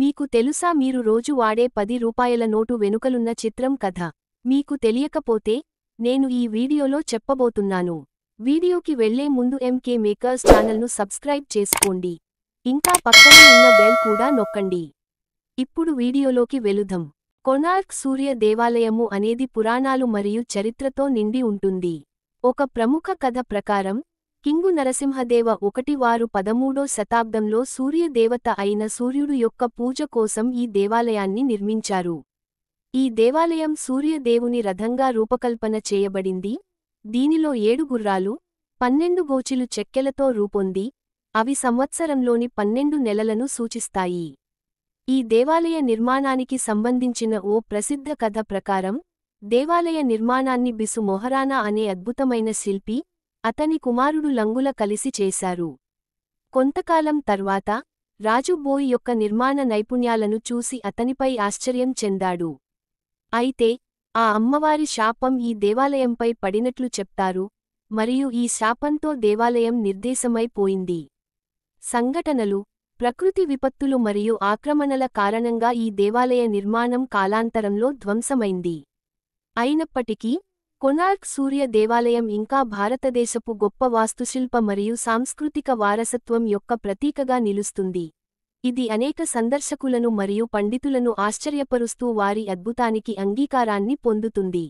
మీకు తెలుసా మీరు రోజు వాడే 10 రూపాయల నోటు వెనుకలున్న చిత్రం కథ? మీకు తెలియకపోతే నేను ఈ వీడియోలో చెప్పబోతున్నాను. వీడియోకి వెళ్లే ముందు ఎంకే మేకర్స్ ఛానల్ను సబ్స్క్రైబ్ చేసుకోండి. ఇంకా పక్కనే ఉన్న బెల్ కూడా నొక్కండి. ఇప్పుడు వీడియోలోకి వెళుదాం. కొనార్క్ సూర్య దేవాలయము అనేది పురాణాలు మరియు చరిత్రతో నిండి ఉంటుంది. ఒక ప్రముఖ కథ ప్రకారం కింగు నరసింహదేవ వారు 13వ శతాబ్దంలో సూర్యదేవత అయిన సూర్యుడు యొక్క పూజ కోసం ఈ దేవాలయాన్ని నిర్మించారు. ఈ దేవాలయం సూర్యదేవుని రథంగా రూపకల్పన చేయబడింది. దీనిలో 7 గుర్రాలు, 12 గోచిలు చెక్కెలతో రూపొంది, అవి సంవత్సరంలోని 12 నెలలను సూచిస్తాయి. ఈ దేవాలయ నిర్మాణానికి సంబంధించిన ఓ ప్రసిద్ధ కథ ప్రకారం, దేవాలయ నిర్మాణాన్ని బిసు మొహరానా అనే అద్భుతమైన శిల్పి, అతని కుమారుడు లంగుల కలిసి చేశారు. కొంతకాలం తర్వాత, రాజు బోయ్ యొక్క నిర్మాణ నైపుణ్యాలను చూసి అతనిపై ఆశ్చర్యం చెందాడు. అయితే, ఆ అమ్మవారి శాపం ఈ దేవాలయంపై పడినట్లు చెప్తారు, మరియు ఈ శాపంతో దేవాలయం నిర్దేశమై పోయింది. సంఘటనలు, ప్రకృతి విపత్తులు మరియు ఆక్రమణల కారణంగా ఈ దేవాలయ నిర్మాణం కాలాంతరంలో ధ్వంసమైంది. అయినప్పటికీ, కొనార్క్ సూర్య దేవాలయం ఇంకా భారతదేశపు గొప్ప వాస్తుశిల్ప మరియు సాంస్కృతిక వారసత్వం యొక్క ప్రతీకగా నిలుస్తుంది. ఇది అనేక సందర్శకులను మరియు పండితులను ఆశ్చర్యపరుస్తూ వారి అద్భుతానికి అంగీకారాన్ని పొందుతుంది.